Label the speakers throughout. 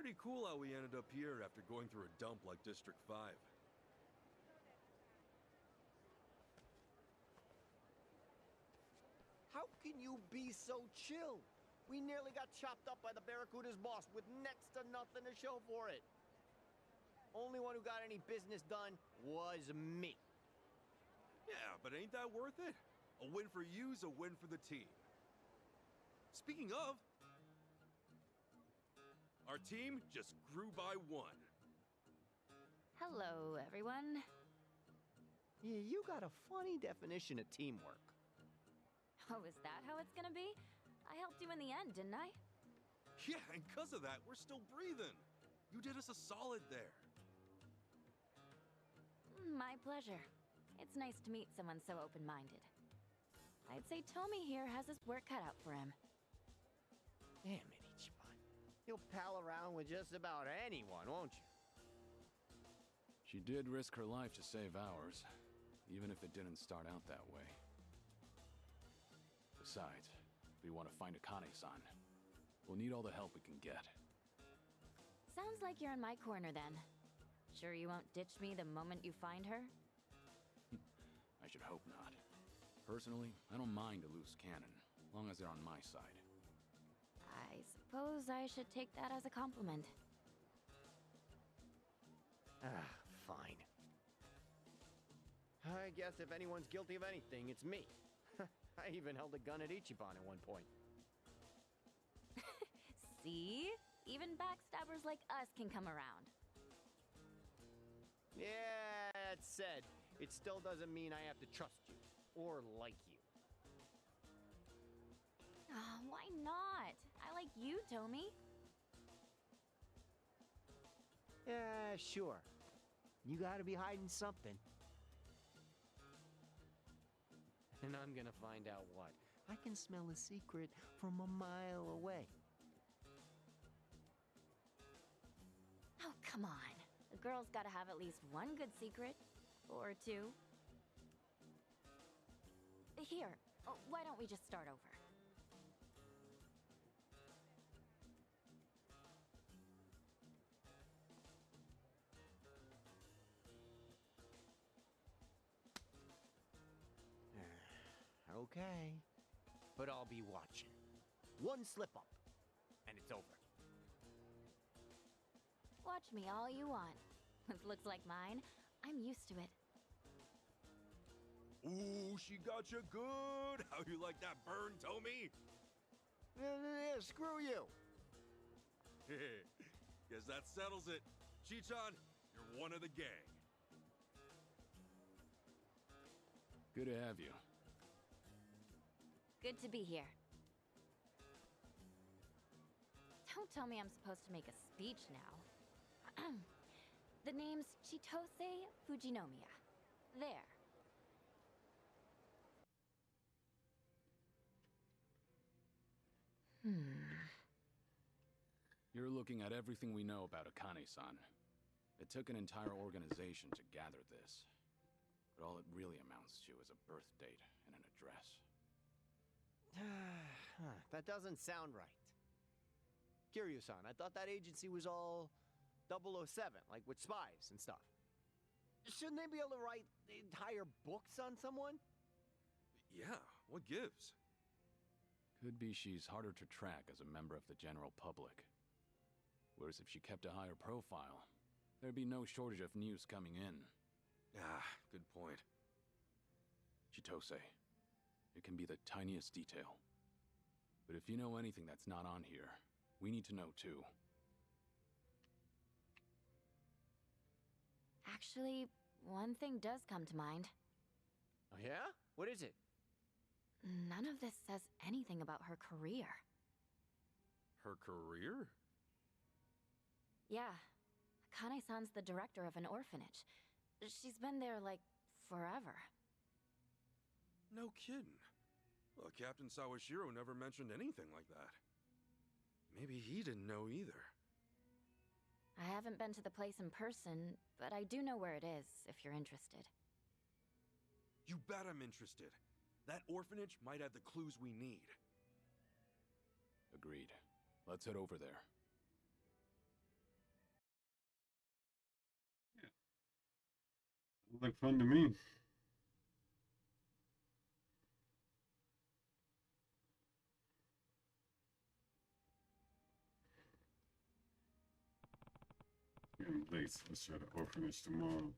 Speaker 1: Pretty cool how we ended up here after going through a dump like District 5.
Speaker 2: How can you be so chill? We nearly got chopped up by the Barracuda's boss with next to nothing to show for it. Only one who got any business done was me.
Speaker 1: Yeah, but ain't that worth it? A win for you's a win for the team. Speaking of, our team just grew by 1.
Speaker 3: Hello, everyone.
Speaker 2: Yeah, you got a funny definition of teamwork.
Speaker 3: Oh, is that how it's gonna be? I helped you in the end, didn't I?
Speaker 1: Yeah, and because of that, we're still breathing. You did us a solid there.
Speaker 3: My pleasure. It's nice to meet someone so open-minded. I'd say Tommy here has his work cut out for him.
Speaker 2: Damn it, Ichiban. You'll pal around with just about anyone, won't you?
Speaker 4: She did risk her life to save ours, even if it didn't start out that way. Besides, if we want to find Akane-san, we'll need all the help we can get.
Speaker 3: Sounds like you're in my corner then. Sure you won't ditch me the moment you find her?
Speaker 4: I should hope not. Personally, I don't mind a loose cannon, as long as they're on my side.
Speaker 3: I suppose I should take that as a compliment.
Speaker 2: Fine. I guess if anyone's guilty of anything, it's me. I even held a gun at Ichiban at one point.
Speaker 3: See? Even backstabbers like us can come around.
Speaker 2: Yeah, that said, it still doesn't mean I have to trust you, or like you.
Speaker 3: Why not? I like you, Tommy.
Speaker 2: Yeah, sure. You gotta be hiding something. And I'm gonna find out what. I can smell a secret from a mile away.
Speaker 3: Oh, come on. A girl's gotta have at least one good secret. Or two. Here, why don't we just start over?
Speaker 2: Okay. But I'll be watching. One slip up, and it's over.
Speaker 3: Watch me all you want. With looks like mine, I'm used to it.
Speaker 1: Ooh, she got you good. How you like that burn, Tommy?
Speaker 2: Yeah, screw you.
Speaker 1: Guess that settles it. Chichan, you're one of the gang.
Speaker 4: Good to have you.
Speaker 3: Good to be here. Don't tell me I'm supposed to make a speech now. The name's Chitose Fujinomiya. There.
Speaker 4: You're looking at everything we know about Akane-san. It took an entire organization to gather this. But all it really amounts to is a birth date and an address.
Speaker 2: That doesn't sound right. Kiryu-san, I thought that agency was all 007, like with spies and stuff. Shouldn't they be able to write entire books on someone?
Speaker 1: Yeah, what gives?
Speaker 4: Could be she's harder to track as a member of the general public. Whereas if she kept a higher profile, there'd be no shortage of news coming in.
Speaker 1: Ah, good point.
Speaker 4: Chitose, it can be the tiniest detail. But if you know anything that's not on here, we need to know too.
Speaker 3: Actually, one thing does come to mind.
Speaker 2: Oh yeah? What is it?
Speaker 3: None of this says anything about her career.
Speaker 1: Her career?
Speaker 3: Yeah. Akane-san's the director of an orphanage. She's been there, like, forever.
Speaker 1: No kidding. Well, Captain Sawashiro never mentioned anything like that. Maybe he didn't know either.
Speaker 3: I haven't been to the place in person, but I do know where it is, if you're interested.
Speaker 1: You bet I'm interested. That orphanage might have the clues we need.
Speaker 4: Agreed. Let's head over there.
Speaker 5: like fun to me. Getting late. Let's try the orphanage tomorrow.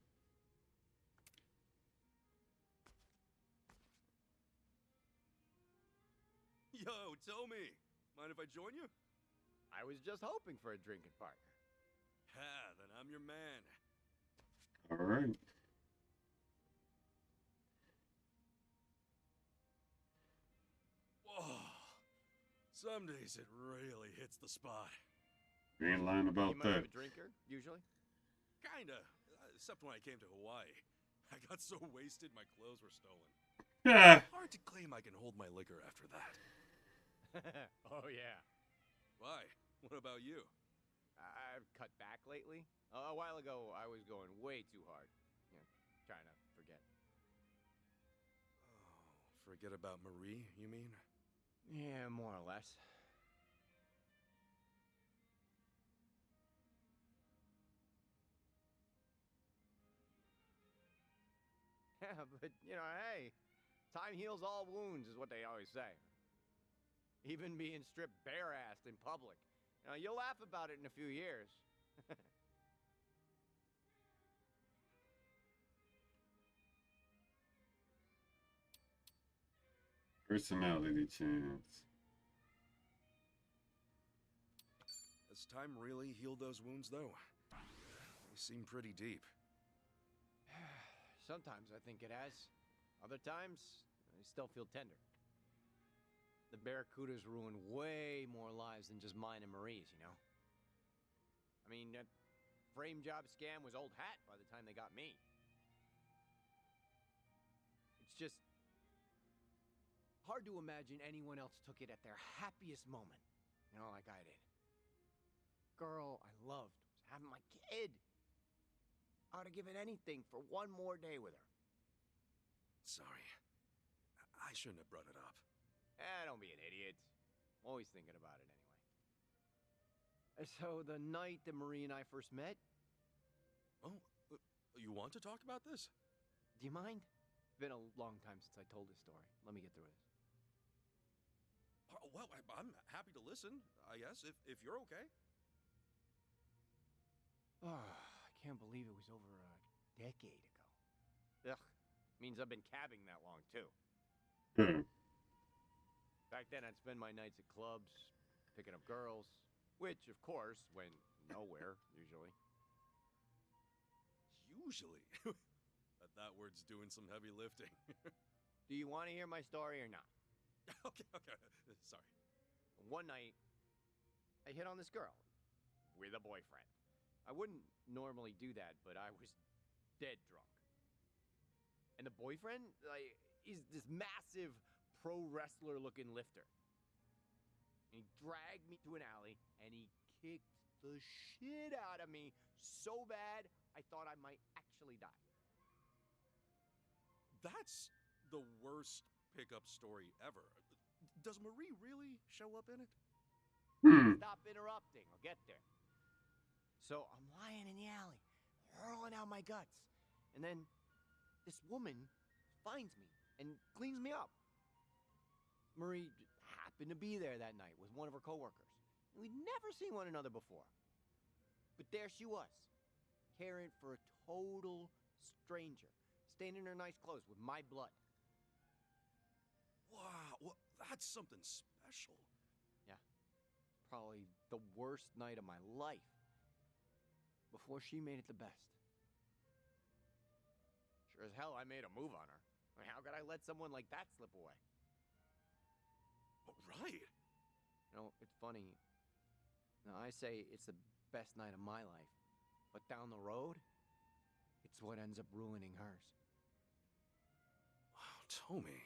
Speaker 1: Yo, tell me. Mind if I join you?
Speaker 2: I was just hoping for a drinking partner.
Speaker 1: Ha, then I'm your man.
Speaker 5: All right.
Speaker 1: Whoa. Some days it really hits the spot.
Speaker 5: You ain't lying about
Speaker 2: You much
Speaker 5: that.
Speaker 2: of a drinker, usually?
Speaker 1: Kinda. Except when I came to Hawaii. I got so wasted my clothes were stolen.
Speaker 5: Yeah.
Speaker 1: Hard to claim I can hold my liquor after that.
Speaker 2: Oh, yeah.
Speaker 1: Why? What about you?
Speaker 2: I've cut back lately. A while ago, I was going way too hard. You know, trying to forget.
Speaker 1: Oh, forget about Marie, you mean?
Speaker 2: Yeah, more or less. Yeah, but, you know, hey, time heals all wounds is what they always say. Even being stripped bare-assed in public. You know, you'll laugh about it in a few years.
Speaker 5: Personality chance.
Speaker 1: Has time really healed those wounds, though? They seem pretty deep.
Speaker 2: Sometimes I think it has. Other times, I still feel tender. The Barracudas ruined way more lives than just mine and Marie's, you know? I mean, that frame job scam was old hat by the time they got me. It's just hard to imagine anyone else took it at their happiest moment, you know, like I did. Girl I loved was having my kid. I would have given anything for one more day with her.
Speaker 1: Sorry. I shouldn't have brought it up.
Speaker 2: Don't be an idiot. Always thinking about it anyway. So the night that Marie and I first met...
Speaker 1: Oh, you want to talk about this?
Speaker 2: Do you mind? It's been a long time since I told this story. Let me get through this.
Speaker 1: Well, I'm happy to listen, I guess, if you're okay.
Speaker 2: Oh, I can't believe it was over a decade ago. Ugh, means I've been cabbing that long, too. Back then, I'd spend my nights at clubs, picking up girls, which, of course, went nowhere, usually.
Speaker 1: Usually? That word's doing some heavy lifting.
Speaker 2: Do you want to hear my story or not?
Speaker 1: Okay. Sorry.
Speaker 2: One night, I hit on this girl with a boyfriend. I wouldn't normally do that, but I was dead drunk. And the boyfriend, like, is this massive pro wrestler-looking lifter. And he dragged me to an alley, and he kicked the shit out of me so bad, I thought I might actually die.
Speaker 1: That's the worst pickup story ever. Does Marie really show up in it?
Speaker 2: Stop interrupting. I'll get there. So I'm lying in the alley, hurling out my guts. And then this woman finds me and cleans me up. Marie happened to be there that night with one of her coworkers. We'd never seen one another before. But there she was, caring for a total stranger, staying in her nice clothes with my blood.
Speaker 1: Wow, well, that's something special.
Speaker 2: Yeah, probably the worst night of my life. Before she made it the best. Sure as hell I made a move on her. I mean, how could I let someone like that slip away?
Speaker 1: Right.
Speaker 2: You know, it's funny. Now, I say it's the best night of my life. But down the road, it's what ends up ruining hers.
Speaker 1: Wow, Tommy.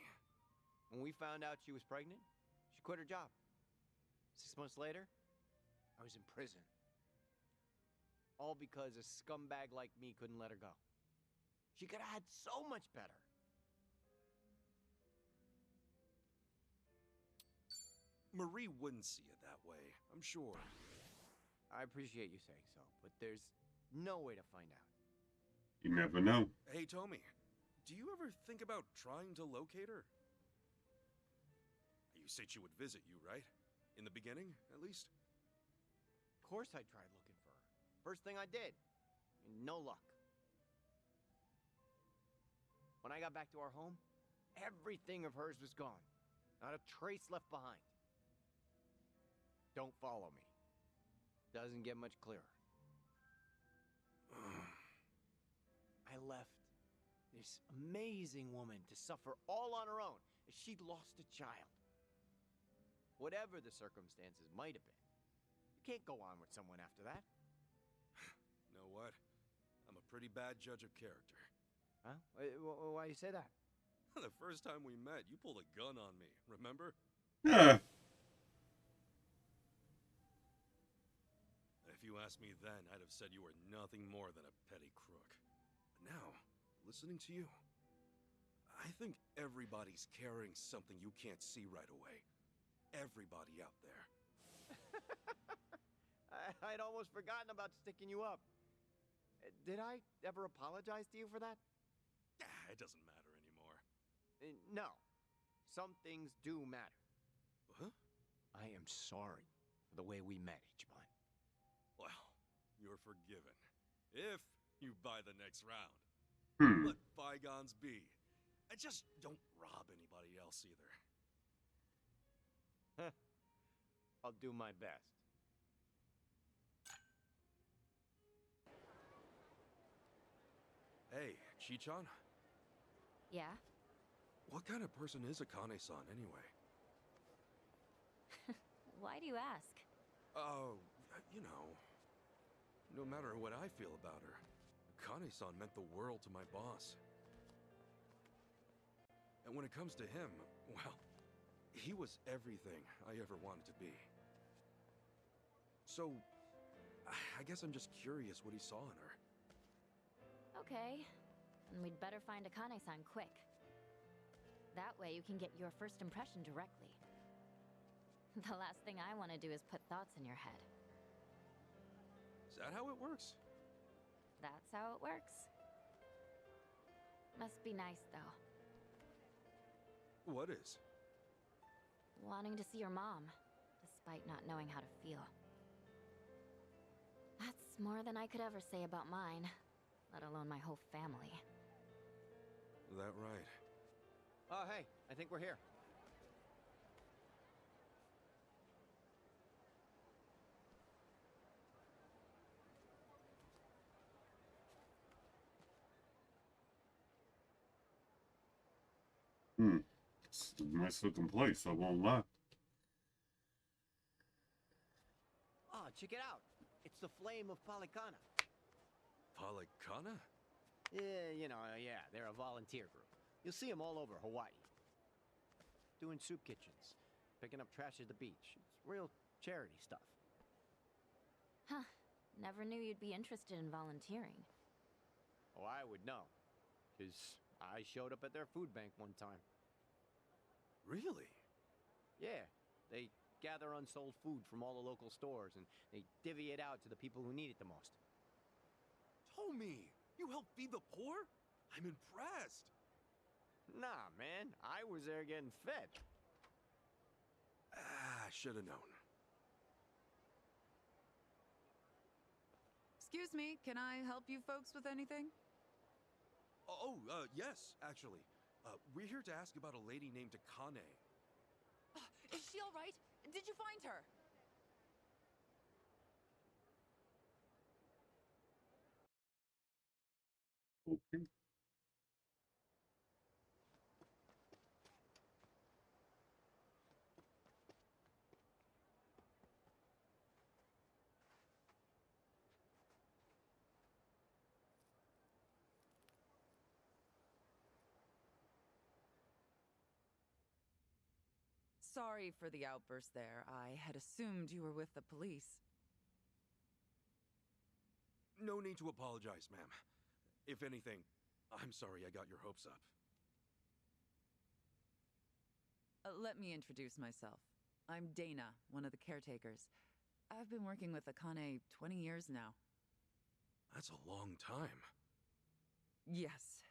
Speaker 2: When we found out she was pregnant, she quit her job. 6 months later, I was in prison. All because a scumbag like me couldn't let her go. She could have had so much better.
Speaker 1: Marie wouldn't see it that way, I'm sure.
Speaker 2: I appreciate you saying so, but there's no way to find out.
Speaker 5: You never know.
Speaker 1: Hey, Tommy, do you ever think about trying to locate her? You said she would visit you, right? In the beginning, at least?
Speaker 2: Of course I tried looking for her. First thing I did. No luck. When I got back to our home, everything of hers was gone. Not a trace left behind. Don't follow me. Doesn't get much clearer. I left this amazing woman to suffer all on her own as she'd lost a child. Whatever the circumstances might have been, you can't go on with someone after that.
Speaker 1: Know what? I'm a pretty bad judge of character.
Speaker 2: Huh? Why you say that?
Speaker 1: The first time we met, you pulled a gun on me, remember?
Speaker 5: Yeah.
Speaker 1: If you asked me then, I'd have said you were nothing more than a petty crook. But now, listening to you, I think everybody's carrying something you can't see right away. Everybody out there.
Speaker 2: I'd almost forgotten about sticking you up. Did I ever apologize to you for that?
Speaker 1: It doesn't matter anymore.
Speaker 2: No. Some things do matter.
Speaker 1: Huh?
Speaker 2: I am sorry for the way we met, Ichiban.
Speaker 1: Well, you're forgiven. If you buy the next round.
Speaker 5: Hmm.
Speaker 1: Let bygones be. And just don't rob anybody else either.
Speaker 2: I'll do my best.
Speaker 1: Hey, Chichan,
Speaker 3: Yeah?
Speaker 1: what kind of person is Akane-san anyway?
Speaker 3: Why do you ask?
Speaker 1: Oh, you know, no matter what I feel about her, Akane-san meant the world to my boss. And when it comes to him, well, he was everything I ever wanted to be. So, I guess I'm just curious what he saw in her.
Speaker 3: Okay. And we'd better find Akane-san quick. That way you can get your first impression directly. The last thing I want to do is put thoughts in your head.
Speaker 1: Is that how it works?
Speaker 3: That's how it works. Must be nice, though.
Speaker 1: What is?
Speaker 3: Wanting to see your mom, despite not knowing how to feel. That's more than I could ever say about mine, let alone my whole family.
Speaker 1: That right?
Speaker 2: Oh, hey, I think we're here.
Speaker 5: Hmm. It's a nice looking place, I won't lie.
Speaker 2: Oh, check it out. It's the Flame of Palekana.
Speaker 1: Palekana?
Speaker 2: Yeah, they're a volunteer group. You'll see them all over Hawaii. Doing soup kitchens, picking up trash at the beach. It's real charity stuff.
Speaker 3: Huh. Never knew you'd be interested in volunteering.
Speaker 2: Oh, I would know. Because I showed up at their food bank one time.
Speaker 1: Really?
Speaker 2: Yeah, they gather unsold food from all the local stores and they divvy it out to the people who need it the most.
Speaker 1: Tommy, you help feed the poor? I'm impressed.
Speaker 2: Nah, man, I was there getting fed.
Speaker 1: I should have known.
Speaker 6: Excuse me, can I help you folks with anything?
Speaker 1: Yes, actually. We're here to ask about a lady named Akane.
Speaker 6: Is she all right? Did you find her?
Speaker 5: Okay.
Speaker 6: Sorry for the outburst there. I had assumed you were with the police.
Speaker 1: No need to apologize, ma'am. If anything, I'm sorry I got your hopes up.
Speaker 6: Let me introduce myself. I'm Dana, one of the caretakers. I've been working with Akane 20 years now.
Speaker 1: That's a long time.
Speaker 6: Yes.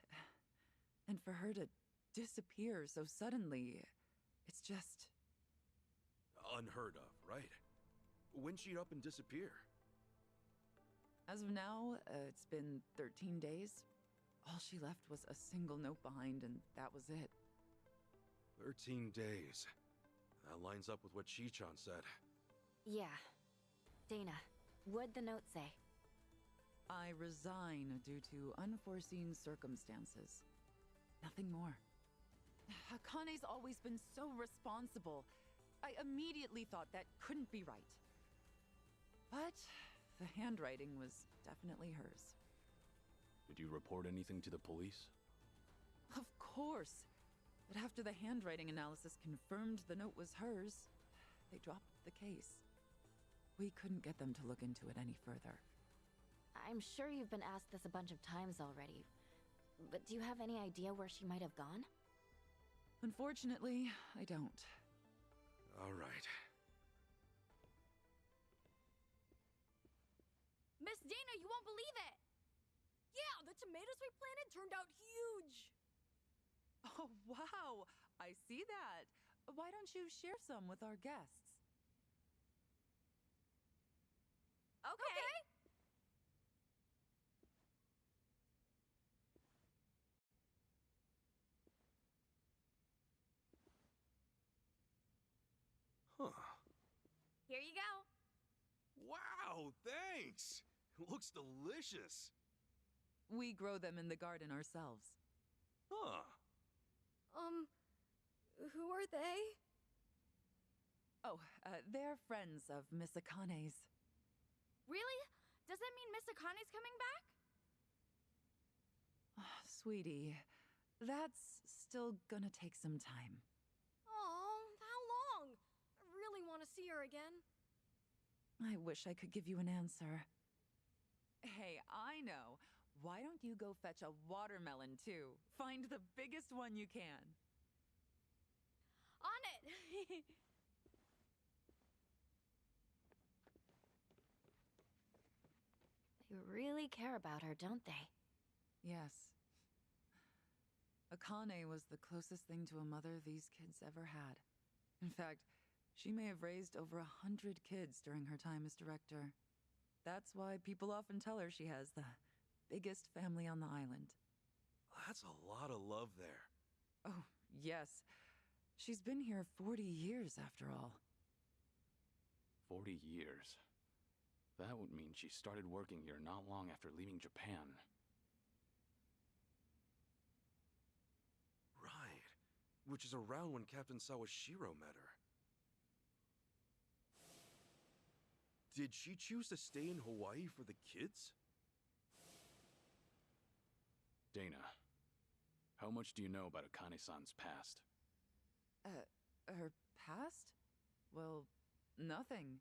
Speaker 6: And for her to disappear so suddenly, it's just...
Speaker 1: Unheard of, right? When'd she up and disappear?
Speaker 6: As of now, it's been 13 days. All she left was a single note behind, and that was it.
Speaker 1: 13 days. That lines up with what Chi-chan said.
Speaker 3: Yeah. Dana, what'd the note say?
Speaker 6: I resign due to unforeseen circumstances. Nothing more. Akane's always been so responsible. I immediately thought that couldn't be right. But the handwriting was definitely hers.
Speaker 4: Did you report anything to the police?
Speaker 6: Of course. But after the handwriting analysis confirmed the note was hers, they dropped the case. We couldn't get them to look into it any further.
Speaker 3: I'm sure you've been asked this a bunch of times already, but do you have any idea where she might have gone?
Speaker 6: Unfortunately, I don't.
Speaker 1: All right.
Speaker 7: Miss Dana, you won't believe it! Yeah, the tomatoes we planted turned out huge!
Speaker 6: Oh, wow! I see that. Why don't you share some with our guests?
Speaker 7: Okay.
Speaker 1: Huh.
Speaker 7: Here you go.
Speaker 1: Wow, thanks! Looks delicious.
Speaker 6: We grow them in the garden ourselves.
Speaker 1: Huh.
Speaker 7: Who are they?
Speaker 6: Oh, they're friends of Miss Akane's.
Speaker 7: Really? Does that mean Miss Akane's coming back?
Speaker 6: Sweetie, that's still gonna take some time.
Speaker 7: Oh, how long? I really want to see her again.
Speaker 6: I wish I could give you an answer. Hey, I know. Why don't you go fetch a watermelon, too? Find the biggest one you can.
Speaker 7: On it!
Speaker 3: They really care about her, don't they?
Speaker 6: Yes. Akane was the closest thing to a mother these kids ever had. In fact, she may have raised over 100 kids during her time as director. That's why people often tell her she has the biggest family on the island.
Speaker 1: That's a lot of love there.
Speaker 6: Oh, yes. She's been here 40 years, after all.
Speaker 4: 40 years. That would mean she started working here not long after leaving Japan.
Speaker 1: Right. Which is around when Captain Sawashiro met her. Did she choose to stay in Hawaii for the kids?
Speaker 4: Dana, how much do you know about Akane-san's past?
Speaker 6: Her past? Well, nothing.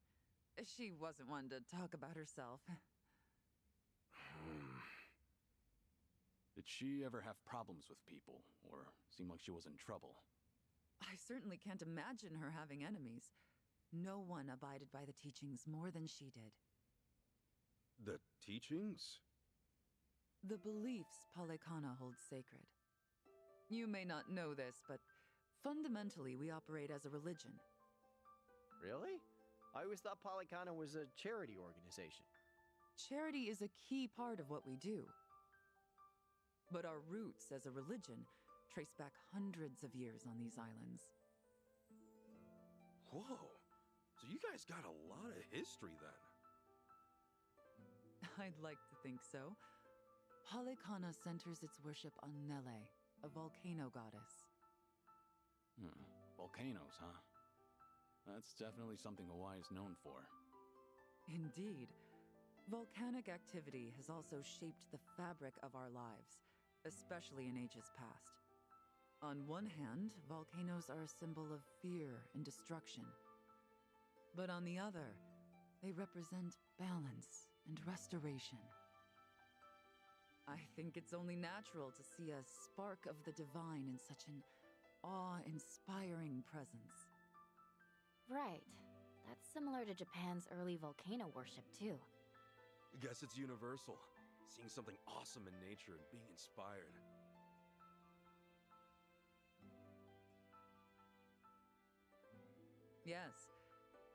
Speaker 6: She wasn't one to talk about herself.
Speaker 4: Did she ever have problems with people, or seem like she was in trouble?
Speaker 6: I certainly can't imagine her having enemies. No one abided by the teachings more than she did.
Speaker 1: The teachings?
Speaker 6: The beliefs Palekana holds sacred. You may not know this, but fundamentally we operate as a religion.
Speaker 2: Really? I always thought Palekana was a charity organization.
Speaker 6: Charity is a key part of what we do. But our roots as a religion trace back hundreds of years on these islands.
Speaker 1: Whoa. So you guys got a lot of history then.
Speaker 6: I'd like to think so. Palekana centers its worship on Nele, a volcano goddess.
Speaker 4: Volcanoes, huh? That's definitely something Hawaii is known for.
Speaker 6: Indeed. Volcanic activity has also shaped the fabric of our lives, especially in ages past. On one hand, volcanoes are a symbol of fear and destruction. But on the other, they represent balance and restoration. I think it's only natural to see a spark of the divine in such an awe-inspiring presence.
Speaker 3: Right. That's similar to Japan's early volcano worship, too.
Speaker 1: Guess it's universal. seeing something awesome in nature and being inspired.
Speaker 6: Yes,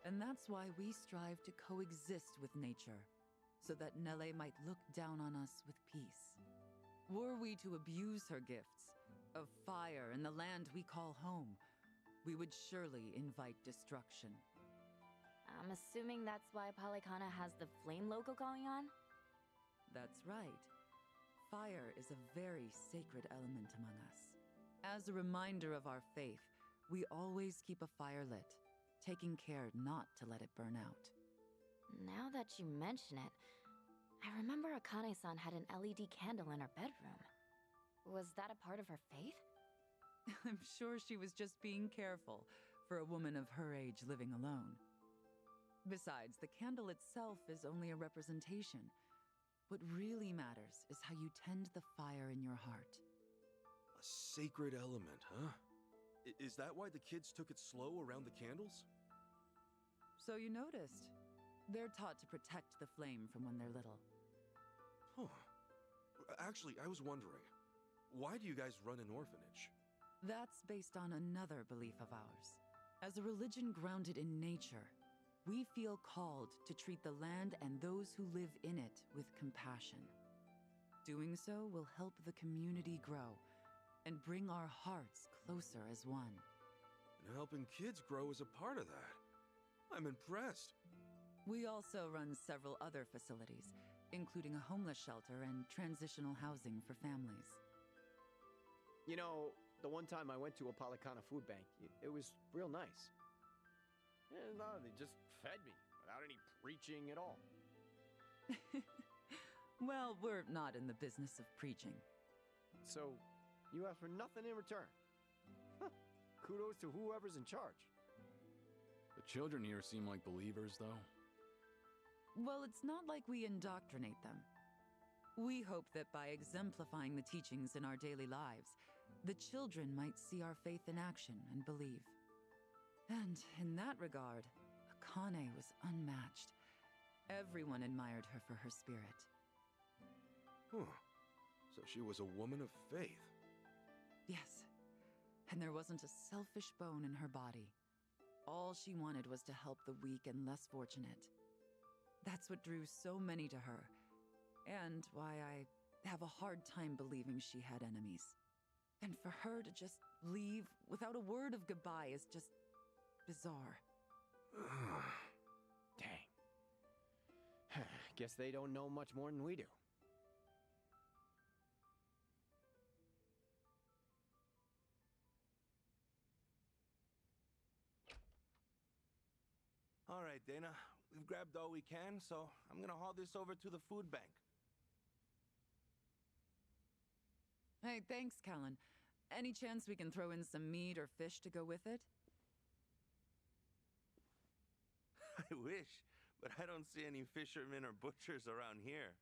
Speaker 6: and that's why we strive to coexist with nature, so that Nele might look down on us with peace. Were we to abuse her gifts of fire and the land we call home, we would surely invite destruction.
Speaker 3: I'm assuming that's why Palekana has the flame logo going on?
Speaker 6: That's right. Fire is a very sacred element among us. As a reminder of our faith, we always keep a fire lit, taking care not to let it burn out.
Speaker 3: Now that you mention it, I remember Akane-san had an LED candle in her bedroom. Was that a part of her faith?
Speaker 6: I'm sure she was just being careful for a woman of her age living alone. Besides, the candle itself is only a representation. What really matters is how you tend the fire in your heart.
Speaker 1: A sacred element, huh? Is that why the kids took it slow around the candles?
Speaker 6: So you noticed. They're taught to protect the flame from when they're little.
Speaker 1: Huh. Actually, I was wondering, why do you guys run an orphanage?
Speaker 6: That's based on another belief of ours. As a religion grounded in nature, we feel called to treat the land and those who live in it with compassion. Doing so will help the community grow and bring our hearts closer as one.
Speaker 1: And helping kids grow is a part of that. I'm impressed.
Speaker 6: We also run several other facilities, including a homeless shelter and transitional housing for families.
Speaker 2: You know, the one time I went to a Palekana food bank, it was real nice. Yeah, no, they just fed me without any preaching at all.
Speaker 6: Well, we're not in the business of preaching.
Speaker 2: So, you ask for nothing in return. Huh. Kudos to whoever's in charge.
Speaker 4: The children here seem like believers, though.
Speaker 6: Well, it's not like we indoctrinate them. We hope that by exemplifying the teachings in our daily lives, the children might see our faith in action and believe. And in that regard, Akane was unmatched. Everyone admired her for her spirit.
Speaker 1: Huh. So she was a woman of faith.
Speaker 6: Yes. And there wasn't a selfish bone in her body. All she wanted was to help the weak and less fortunate. That's what drew so many to her, and why I have a hard time believing she had enemies. And for her to just leave without a word of goodbye is just bizarre.
Speaker 2: Dang. Guess they don't know much more than we do.
Speaker 8: All right, Dana. We've grabbed all we can, so I'm gonna haul this over to the food bank.
Speaker 6: Hey, thanks, Callan. Any chance we can throw in some meat or fish to go with it?
Speaker 8: I wish, but I don't see any fishermen or butchers around here.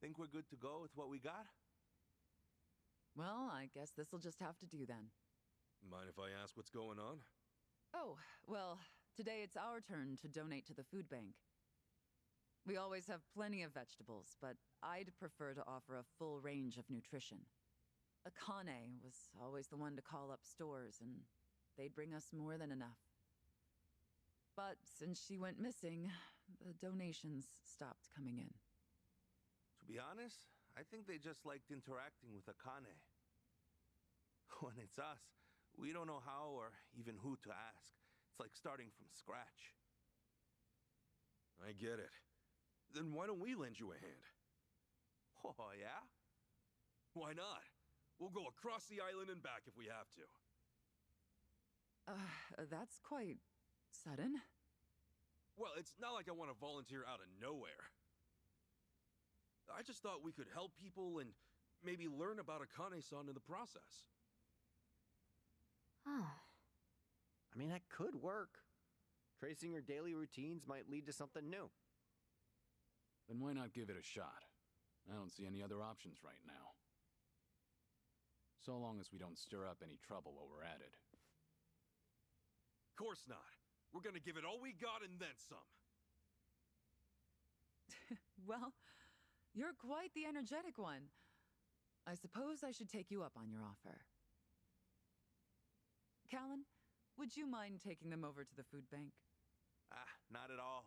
Speaker 8: Think we're good to go with what we got?
Speaker 6: Well, I guess this'll just have to do then.
Speaker 1: Mind if I ask what's going on?
Speaker 6: Oh, well, today it's our turn to donate to the food bank. We always have plenty of vegetables, but I'd prefer to offer a full range of nutrition. Akane was always the one to call up stores, and they'd bring us more than enough. But since she went missing, the donations stopped coming in.
Speaker 8: To be honest, I think they just liked interacting with Akane. When it's us, we don't know how or even who to ask. It's like starting from scratch.
Speaker 1: I get it. Then why don't we lend you a hand?
Speaker 8: Oh, yeah?
Speaker 1: Why not? We'll go across the island and back if we have to.
Speaker 6: That's quite sudden.
Speaker 1: Well, it's not like I want to volunteer out of nowhere. I just thought we could help people and maybe learn about Akane-san in the process.
Speaker 3: Oh.
Speaker 2: I mean, that could work. Tracing her daily routines might lead to something new.
Speaker 4: Then why not give it a shot? I don't see any other options right now. So long as we don't stir up any trouble while we're at it.
Speaker 1: Course not. We're gonna give it all we got and then some.
Speaker 6: Well, You're quite the energetic one. I suppose I should take you up on your offer. Callan, would you mind taking them over to the food bank?
Speaker 8: Ah, not at all.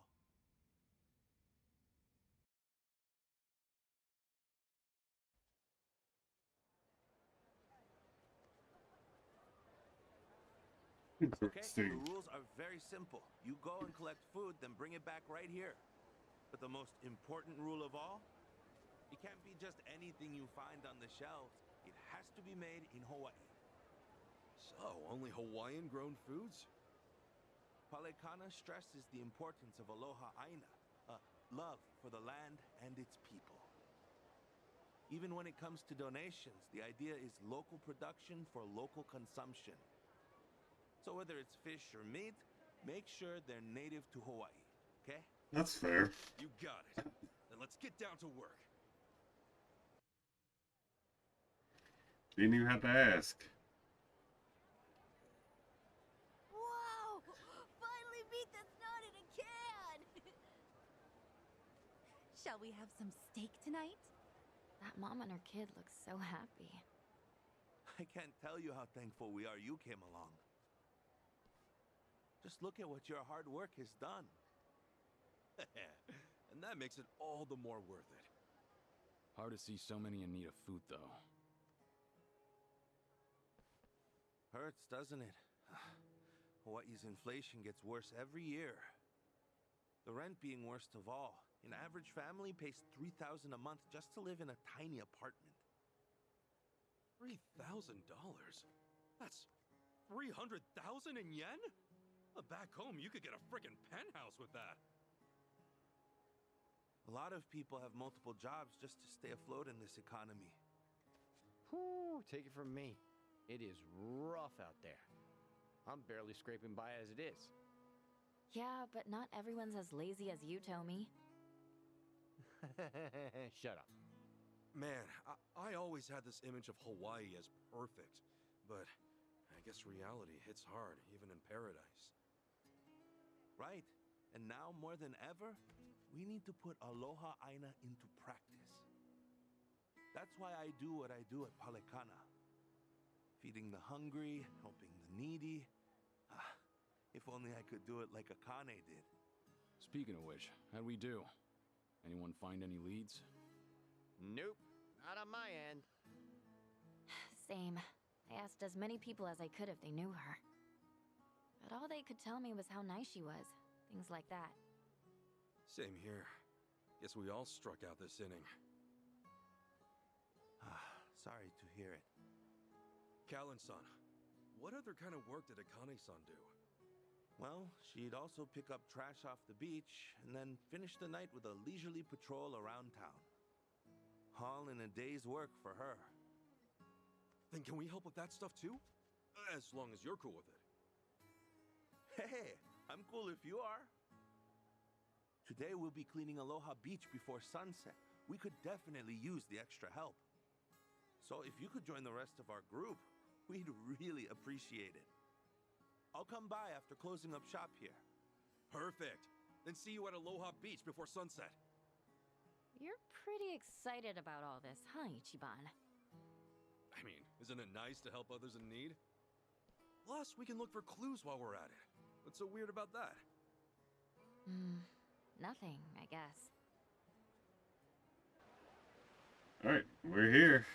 Speaker 8: Okay, the rules are very simple. You go and collect food, then bring it back right here. But the most important rule of all, it can't be just anything you find on the shelves. It has to be made in Hawaii.
Speaker 1: So, only Hawaiian-grown foods?
Speaker 8: Palekana stresses the importance of aloha aina, love for the land and its people. Even when it comes to donations, the idea is local production for local consumption. So whether it's fish or meat, make sure they're native to Hawaii, okay?
Speaker 5: That's fair.
Speaker 1: You got it. Then let's get down to work.
Speaker 5: Didn't even have to ask.
Speaker 7: Wow! Finally meat that's not in a can!
Speaker 9: Shall we have some steak tonight?
Speaker 3: That mom and her kid look so happy.
Speaker 8: I can't tell you how thankful we are you came along. Just look at what your hard work has done.
Speaker 1: And that makes it all the more worth it.
Speaker 4: Hard to see so many in need of food, though.
Speaker 8: Hurts, doesn't it? Hawaii's inflation gets worse every year. The rent being worst of all. An average family pays $3,000 a month just to live in a tiny apartment.
Speaker 1: $3,000? That's 300,000 in yen? Back home, you could get a frickin' penthouse with that.
Speaker 8: A lot of people have multiple jobs just to stay afloat in this economy.
Speaker 2: Whew, take it from me. It is rough out there. I'm barely scraping by as it is.
Speaker 3: Yeah, but not everyone's as lazy as you, Tommy.
Speaker 2: Shut up.
Speaker 1: Man, I always had this image of Hawaii as perfect, but I guess reality hits hard, even in paradise.
Speaker 8: Right. And now, more than ever, we need to put aloha aina into practice. That's why I do what I do at Palekana. Feeding the hungry, helping the needy. If only I could do it like Akane did.
Speaker 4: Speaking of which, how'd we do? Anyone find any leads?
Speaker 2: Nope, not on my end.
Speaker 3: Same. I asked as many people as I could if they knew her. But all they could tell me was how nice she was. Things like that.
Speaker 1: Same here. Guess we all struck out this inning.
Speaker 8: Sorry to hear it.
Speaker 1: Callan-san, what other kind of work did Akane-san do?
Speaker 8: Well, she'd also pick up trash off the beach, and then finish the night with a leisurely patrol around town. All in a day's work for her.
Speaker 1: Then can we help with that stuff too? As long as you're cool with it.
Speaker 8: Hey, I'm cool if you are. Today we'll be cleaning Aloha Beach before sunset. We could definitely use the extra help. So if you could join the rest of our group, we'd really appreciate it. I'll come by after closing up shop here.
Speaker 1: Perfect. Then see you at Aloha Beach before sunset.
Speaker 3: You're pretty excited about all this, huh, Ichiban?
Speaker 1: I mean, isn't it nice to help others in need? Plus, we can look for clues while we're at it. What's so weird about that?
Speaker 3: Nothing, I guess.
Speaker 5: Alright, we're here.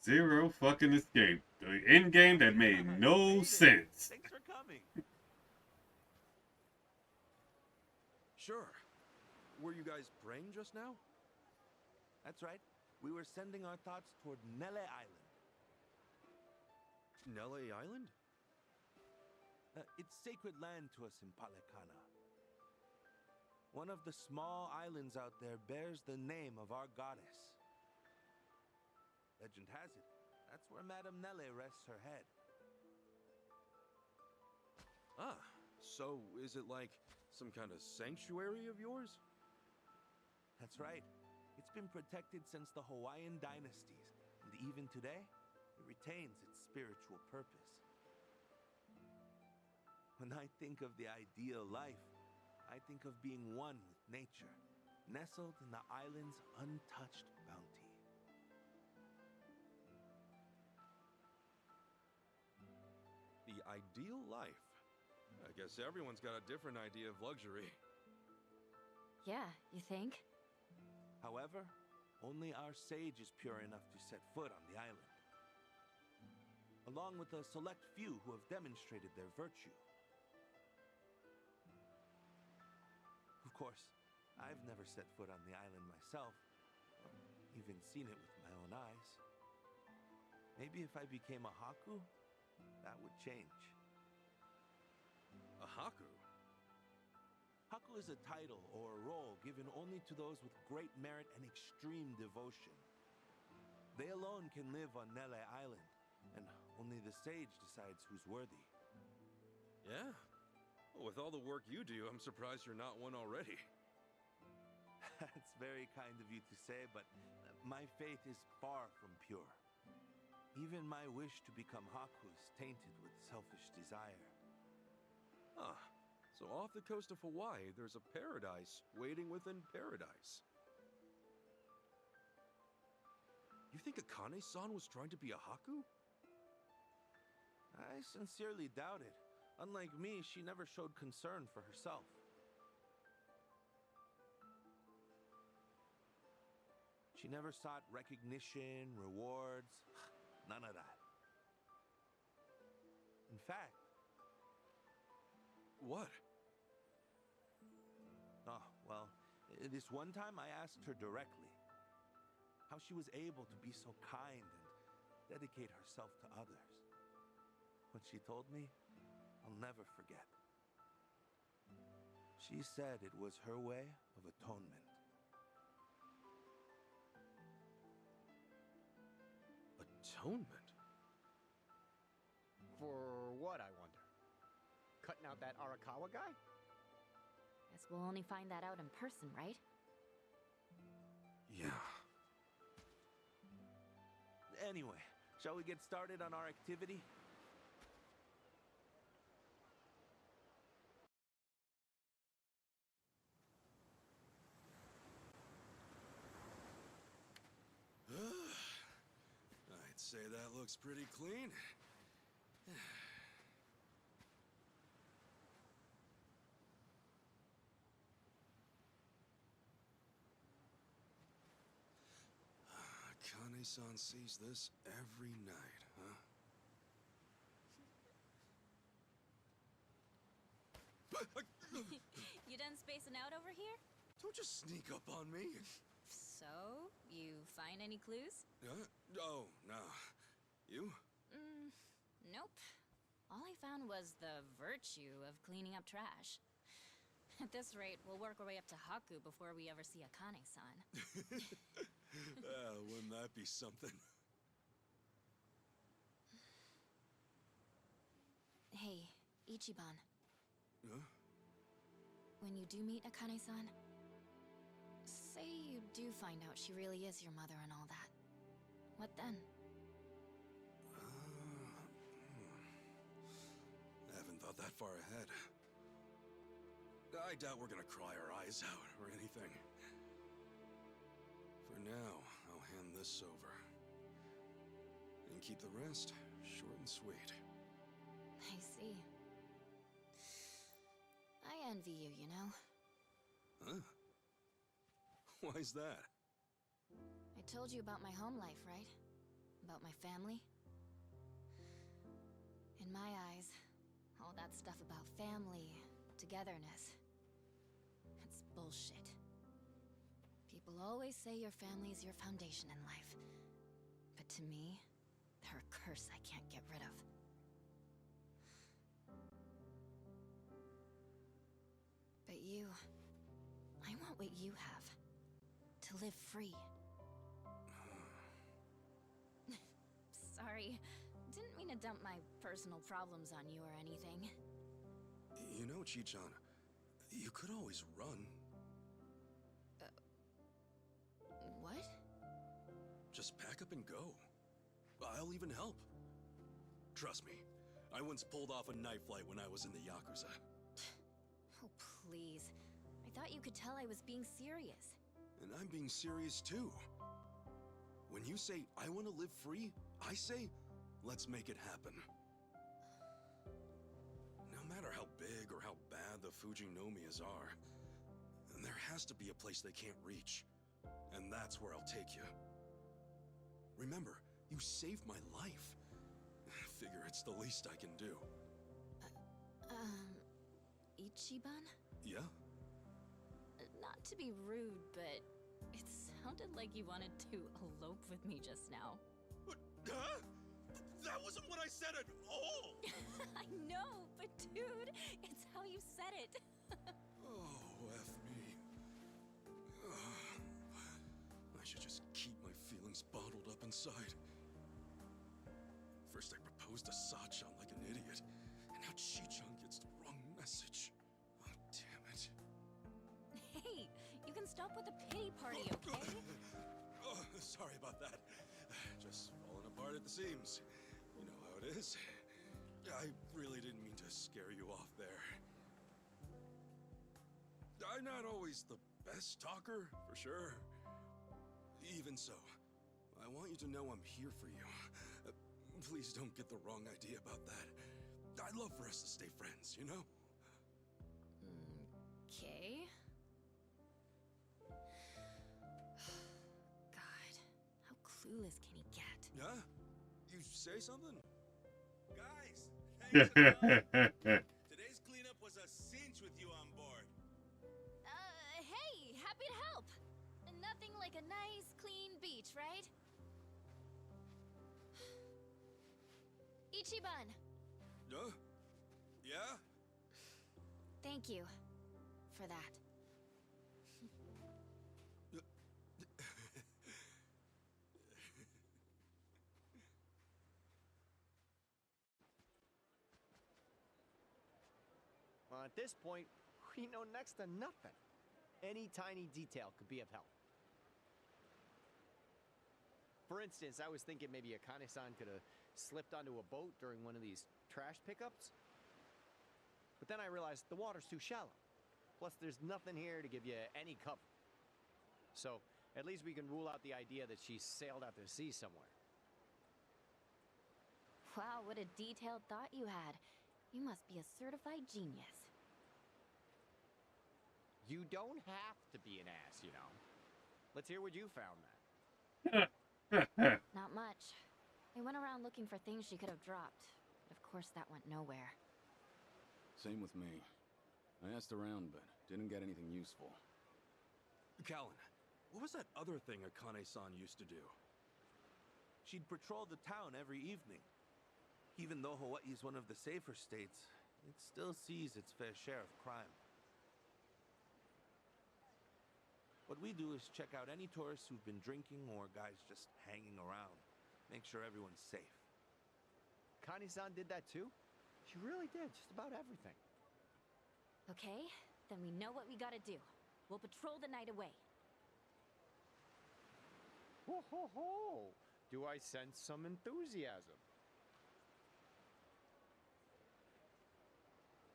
Speaker 5: Zero fucking escape. The end game that made no sense.
Speaker 8: Thanks for coming.
Speaker 1: Sure. Were you guys praying just now?
Speaker 8: That's right. We were sending our thoughts toward Nele Island.
Speaker 1: Nele Island?
Speaker 8: It's sacred land to us in Palekana. One of the small islands out there bears the name of our goddess. Legend has it, that's where Madame Nele rests her head.
Speaker 1: Ah, so is it like some kind of sanctuary of yours?
Speaker 8: That's right. It's been protected since the Hawaiian dynasties, and even today, it retains its spiritual purpose. When I think of the ideal life, I think of being one with nature, nestled in the island's untouched bounty.
Speaker 1: The ideal life? I guess everyone's got a different idea of luxury.
Speaker 3: Yeah, you think?
Speaker 8: However, only our sage is pure enough to set foot on the island, along with a select few who have demonstrated their virtue. Of course, I've never set foot on the island myself, or even seen it with my own eyes. Maybe if I became a Haku, that would change.
Speaker 1: A Haku?
Speaker 8: Haku is a title or a role given only to those with great merit and extreme devotion. They alone can live on Nele Island, and only the sage decides who's worthy.
Speaker 1: Yeah? Well, with all the work you do, I'm surprised you're not one already.
Speaker 8: That's very kind of you to say, but my faith is far from pure. Even my wish to become Haku is tainted with selfish desire.
Speaker 1: Ah, so off the coast of Hawaii, there's a paradise waiting within paradise. You think Akane-san was trying to be a Haku?
Speaker 8: I sincerely doubt it. Unlike me, she never showed concern for herself. She never sought recognition, rewards, none of that. In fact...
Speaker 1: What?
Speaker 8: Oh, well, this one time I asked her directly how she was able to be so kind and dedicate herself to others. What she told me, I'll never forget. She said it was her way of atonement.
Speaker 1: Atonement?
Speaker 2: For what, I wonder? Cutting out that Arakawa guy?
Speaker 3: Guess we'll only find that out in person, right?
Speaker 1: Yeah.
Speaker 8: Anyway, shall we get started on our activity?
Speaker 1: I'd say that looks pretty clean. Akane-san sees this every night, huh?
Speaker 3: You done spacing out over here?
Speaker 1: Don't just sneak up on me.
Speaker 3: So, you find any clues?
Speaker 1: Oh, no. You?
Speaker 3: Nope. All I found was the virtue of cleaning up trash. At this rate, we'll work our way up to Haku before we ever see Akane-san.
Speaker 1: Wouldn't that be something?
Speaker 3: Hey, Ichiban.
Speaker 1: Huh?
Speaker 3: When you do meet Akane-san, say you do find out she really is your mother and all that. What then?
Speaker 1: I haven't thought that far ahead. I doubt we're gonna cry our eyes out or anything. For now, I'll hand this over. And keep the rest short and sweet.
Speaker 3: I see. I envy you, you know?
Speaker 1: Huh? Why's that?
Speaker 3: I told you about my home life, right? About my family? In my eyes, all that stuff about family, togetherness, it's bullshit. People always say your family is your foundation in life. But to me, they're a curse I can't get rid of. But you... I want what you have. To live free. Sorry. Didn't mean to dump my personal problems on you or anything.
Speaker 1: You know, Chi-chan, you could always run.
Speaker 3: What?
Speaker 1: Just pack up and go. I'll even help. Trust me, I once pulled off a knife fight when I was in the Yakuza.
Speaker 3: Oh, please. I thought you could tell I was being serious.
Speaker 1: And I'm being serious too. When you say, I want to live free, I say, let's make it happen. No matter how big or how bad the Fujinomias are, there has to be a place they can't reach. And that's where I'll take you. Remember, you saved my life. Figure it's the least I can do.
Speaker 3: Ichiban?
Speaker 1: Yeah?
Speaker 3: Not to be rude, but it sounded like you wanted to elope with me just now.
Speaker 1: Huh? That wasn't what I said at all!
Speaker 3: I know, but dude, it's how you said it.
Speaker 1: Oh, F me. I should just keep my feelings bottled up inside. First I proposed to Sachan like an idiot, and now Chi-chan gets the wrong message. Oh, damn it.
Speaker 3: Hey, you can stop with the pity party, okay?
Speaker 1: Oh, sorry about that. Just falling apart at the seams. You know how it is. I really didn't mean to scare you off there. I'm not always the best talker, for sure. Even so, I want you to know I'm here for you. Please don't get the wrong idea about that. I'd love for us to stay friends, you know?
Speaker 3: Okay. God, how clueless can he get?
Speaker 1: Huh? You say something? Guys, thanks a lot. Today's cleanup was a cinch with you on board.
Speaker 3: Hey, happy to help. Nothing like a nice, clean beach, right? Ichiban!
Speaker 1: Huh? Yeah?
Speaker 3: Thank you for that.
Speaker 2: Well, at this point, we know next to nothing. Any tiny detail could be of help. For instance, I was thinking maybe Akane-san could have slipped onto a boat during one of these trash pickups. But then I realized the water's too shallow. Plus, there's nothing here to give you any cover. So, at least we can rule out the idea that she sailed out to sea somewhere.
Speaker 3: Wow, what a detailed thought you had. You must be a certified genius.
Speaker 2: You don't have to be an ass, you know. Let's hear what you found then.
Speaker 3: Not much. I went around looking for things she could have dropped, but of course that went nowhere.
Speaker 4: Same with me. I asked around, but didn't get anything useful.
Speaker 1: Callan, what was that other thing Akane-san used to do?
Speaker 8: She'd patrol the town every evening. Even though Hawaii is one of the safer states, it still sees its fair share of crime. What we do is check out any tourists who've been drinking or guys just hanging around. Make sure everyone's safe.
Speaker 2: Kani-san did that too? She really did, just about everything.
Speaker 3: Okay, then we know what we gotta do. We'll patrol the night away.
Speaker 2: Ho ho ho! Do I sense some enthusiasm?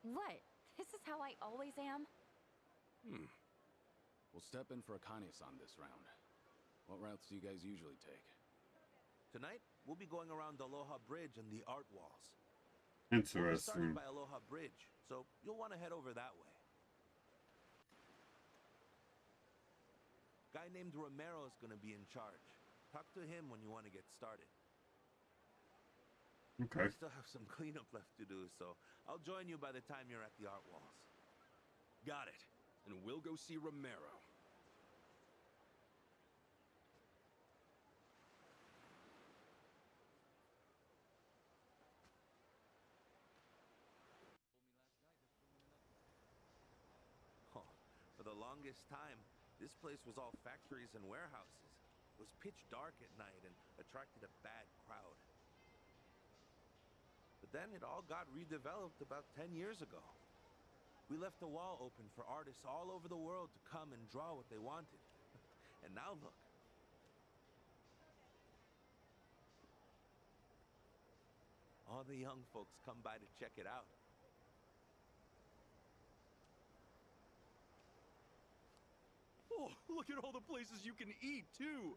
Speaker 3: What? This is how I always am?
Speaker 4: We'll step in for Akane-san this round. What routes do you guys usually take?
Speaker 8: Tonight, we'll be going around Aloha Bridge and the art walls. We'll be starting
Speaker 5: Interesting.
Speaker 8: by Aloha Bridge, so you'll want to head over that way. Guy named Romero is going to be in charge. Talk to him when you want to get started.
Speaker 5: Okay.
Speaker 8: We still have some cleanup left to do, so I'll join you by the time you're at the art walls.
Speaker 1: Got it. And we'll go see Romero.
Speaker 8: Oh, for the longest time, this place was all factories and warehouses. It was pitch dark at night and attracted a bad crowd. But then it all got redeveloped about 10 years ago. We left the wall open for artists all over the world to come and draw what they wanted. And now look. all the young folks come by to check it out.
Speaker 1: Oh, look at all the places you can eat, too.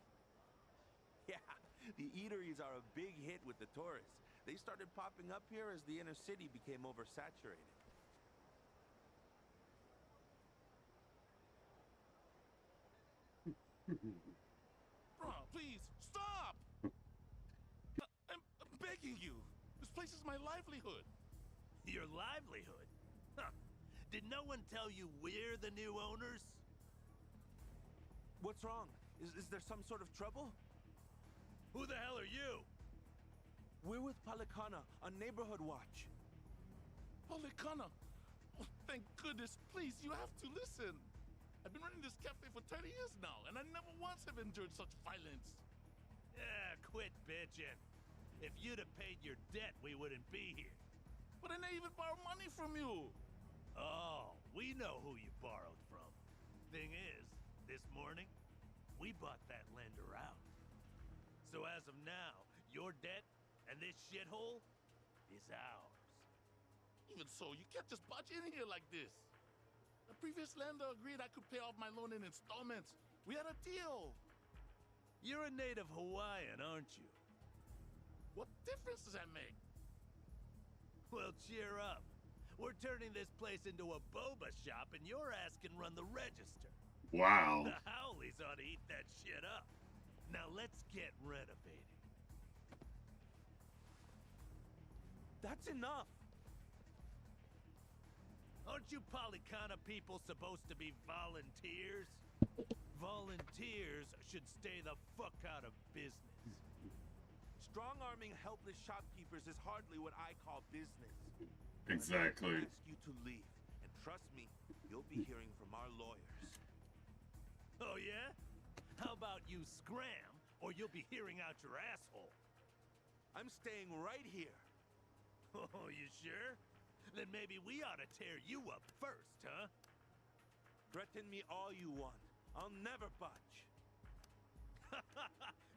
Speaker 8: Yeah, the eateries are a big hit with the tourists. They started popping up here as the inner city became oversaturated.
Speaker 10: Please, stop! I'm begging you. This place is my livelihood.
Speaker 11: Your livelihood? Huh. Did no one tell you we're the new owners?
Speaker 8: What's wrong? Is there some sort of trouble?
Speaker 11: Who the hell are you?
Speaker 8: We're with Palekana on Neighborhood Watch.
Speaker 10: Palekana! Oh, thank goodness. Please, you have to listen. I've been running this cafe for 30 years now, and I never once have endured such violence.
Speaker 11: Yeah, quit bitching. If you'd have paid your debt, we wouldn't be here.
Speaker 10: But I never even borrowed money from you.
Speaker 11: Oh, we know who you borrowed from. Thing is, this morning, we bought that lender out. So as of now, your debt and this shithole is ours.
Speaker 10: Even so, you can't just barge in here like this. The previous lender agreed I could pay off my loan in installments. We had a deal.
Speaker 11: You're a native Hawaiian, aren't you?
Speaker 10: What difference does that make?
Speaker 11: Well, cheer up. We're turning this place into a boba shop, and your ass can run the register.
Speaker 5: Wow.
Speaker 11: The Howleys ought to eat that shit up. Now let's get renovating.
Speaker 8: That's enough!
Speaker 11: Aren't you Palekana people supposed to be volunteers? Volunteers should stay the fuck out of business.
Speaker 8: Strong-arming helpless shopkeepers is hardly what I call business.
Speaker 5: Exactly.
Speaker 8: I ask you to leave, and trust me, you'll be hearing from our lawyers.
Speaker 11: Oh yeah? How about you scram, or you'll be hearing out your asshole?
Speaker 8: I'm staying right here.
Speaker 11: Oh, you sure? Then maybe we ought to tear you up first, huh?
Speaker 8: Threaten me all you want. I'll never budge.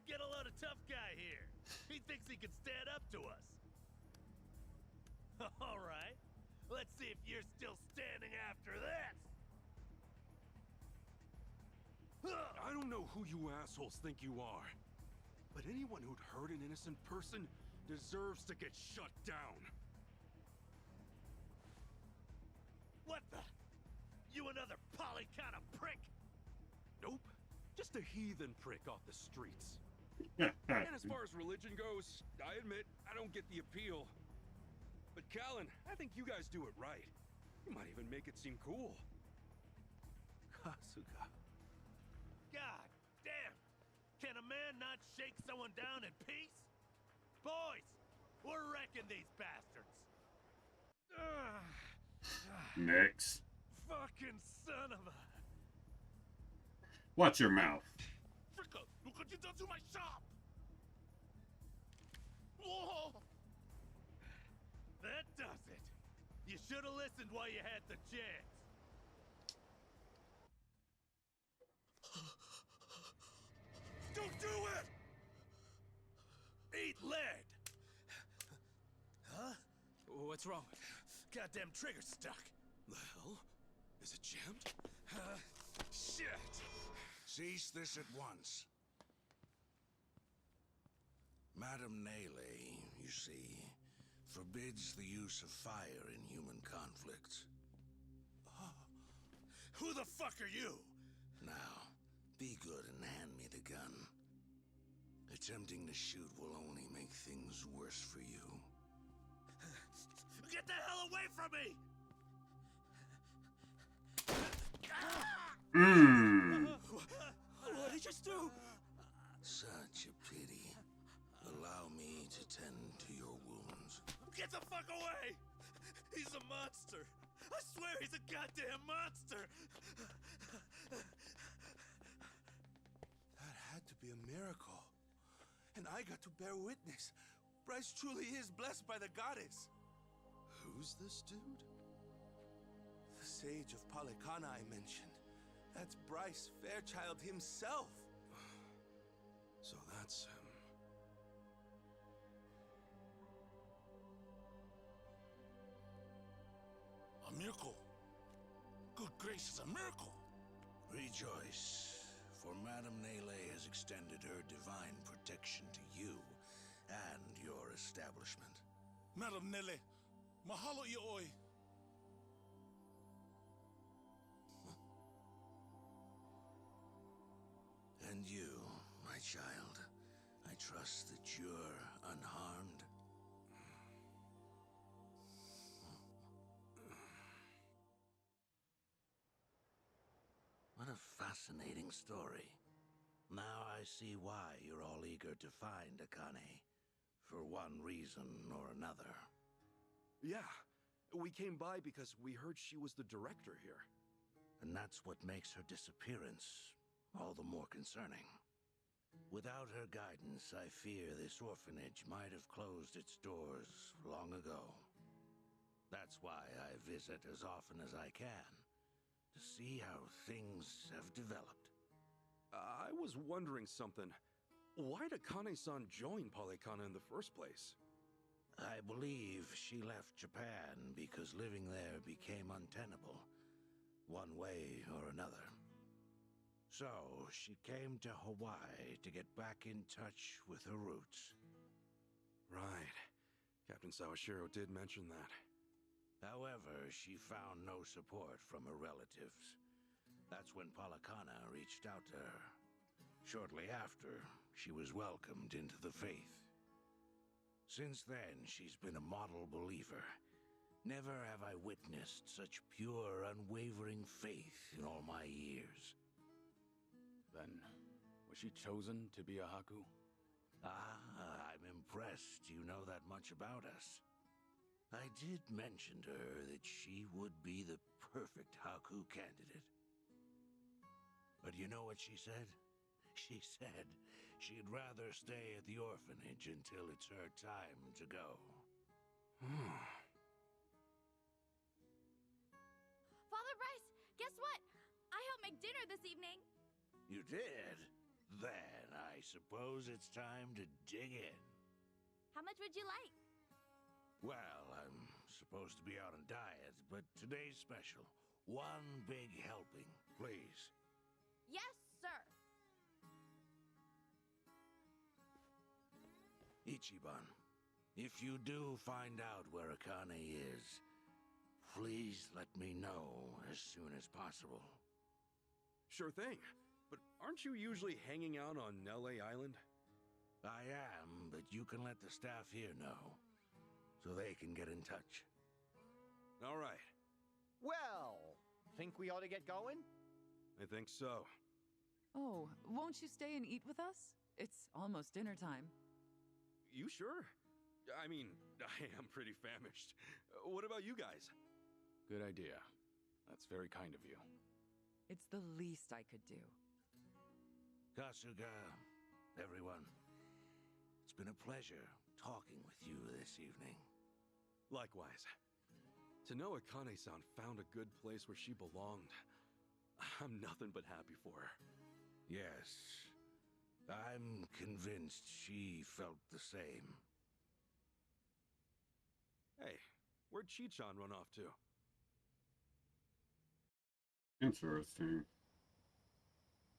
Speaker 11: Get a load of tough guy here. He thinks he can stand up to us. All right. Let's see if you're still standing after this.
Speaker 1: I don't know who you assholes think you are, but anyone who'd hurt an innocent person deserves to get shut down.
Speaker 11: What the? You another Palekana prick?
Speaker 1: Nope. Just a heathen prick off the streets. And as far as religion goes, I admit I don't get the appeal. But Callan, I think you guys do it right. You might even make it seem cool.
Speaker 8: Kasuga.
Speaker 11: God damn! Can a man not shake someone down in peace? Boys, we're wrecking these bastards.
Speaker 5: Next.
Speaker 11: Fucking son of a...
Speaker 5: Watch your mouth.
Speaker 10: Fricka, look what you done to my shop! Whoa!
Speaker 11: That does it. You should have listened while you had the chance.
Speaker 10: Don't do it!
Speaker 11: Eat lead!
Speaker 10: Huh?
Speaker 1: What's wrong?
Speaker 11: Goddamn trigger stuck.
Speaker 1: The hell? Is it jammed?
Speaker 11: Shit!
Speaker 12: Cease this at once. Madame Nele, you see, forbids the use of fire in human conflicts.
Speaker 11: Who the fuck are you?
Speaker 12: Now, be good and hand me the gun. Attempting to shoot will only make things worse for you.
Speaker 11: Get the hell away from me!
Speaker 10: What did you just do?
Speaker 12: Such a pity. Allow me to tend to your wounds.
Speaker 11: Get the fuck away! He's a monster! I swear he's a goddamn monster!
Speaker 8: That had to be a miracle. And I got to bear witness. Bryce truly is blessed by the goddess.
Speaker 1: Who's this dude?
Speaker 8: The Sage of Palekana I mentioned. That's Bryce Fairchild himself.
Speaker 1: So that's him.
Speaker 10: miracle! Good gracious, a miracle!
Speaker 12: Rejoice, for Madame Nele has extended her divine protection to you and your establishment.
Speaker 10: Madam Nele, mahalo ioi.
Speaker 12: And you, my child, I trust that you're unharmed. What a fascinating story. Now I see why you're all eager to find Akane, for one reason or another.
Speaker 1: Yeah, we came by because we heard she was the director here.
Speaker 12: And that's what makes her disappearance all the more concerning. Without her guidance, I fear this orphanage might have closed its doors long ago. That's why I visit as often as I can, to see how things have developed.
Speaker 1: I was wondering something. Why'd Akane-san join Palekana in the first place?
Speaker 12: I believe she left Japan because living there became untenable, one way or another. So, she came to Hawaii to get back in touch with her roots.
Speaker 1: Right. Captain Sawashiro did mention that.
Speaker 12: However, she found no support from her relatives. That's when Palekana reached out to her. Shortly after, she was welcomed into the faith. Since then, she's been a model believer. Never have I witnessed such pure, unwavering faith in all my years.
Speaker 4: Then, was she chosen to be a Haku?
Speaker 12: Ah, I'm impressed you know that much about us. I did mention to her that she would be the perfect Haku candidate. But you know what she said? She said she'd rather stay at the orphanage until it's her time to go.
Speaker 7: Father Bryce, guess what? I helped make dinner this evening.
Speaker 12: You did? Then I suppose it's time to dig in.
Speaker 7: How much would you like?
Speaker 12: Well, I'm supposed to be on a diet, but today's special. One big helping, please.
Speaker 7: Yes, sir.
Speaker 12: Ichiban, if you do find out where Akane is, please let me know as soon as possible.
Speaker 1: Sure thing. But aren't you usually hanging out on Nele Island?
Speaker 12: I am, but you can let the staff here know, so they can get in touch.
Speaker 1: All right.
Speaker 2: Well, think we ought to get going?
Speaker 1: I think so.
Speaker 6: Oh, won't you stay and eat with us? It's almost dinner time.
Speaker 1: You sure? I mean, I am pretty famished. What about you guys?
Speaker 4: Good idea. That's very kind of you.
Speaker 6: It's the least I could do.
Speaker 12: Kasuga, everyone, it's been a pleasure talking with you this evening.
Speaker 1: Likewise. To know Akane-san found a good place where she belonged, I'm nothing but happy for her.
Speaker 12: Yes, I'm convinced she felt the same.
Speaker 1: Hey, where'd Chi-chan run off to?
Speaker 5: Interesting.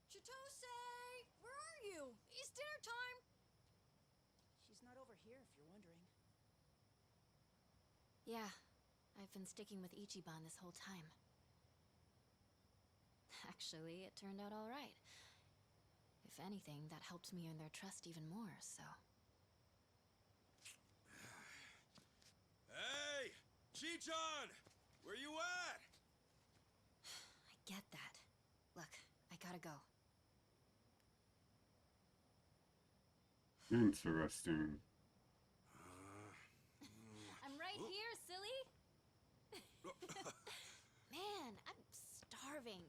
Speaker 7: Chitose! Where are you? It's dinner time! She's not over here, if you're wondering.
Speaker 3: Yeah, I've been sticking with Ichiban this whole time. Actually, it turned out all right. If anything, that helped me earn their trust even more, so...
Speaker 1: Hey! Chi-chan! Where you at?
Speaker 3: I get that. Look, I gotta go.
Speaker 5: Interesting.
Speaker 3: I'm right here, silly! Man, I'm starving.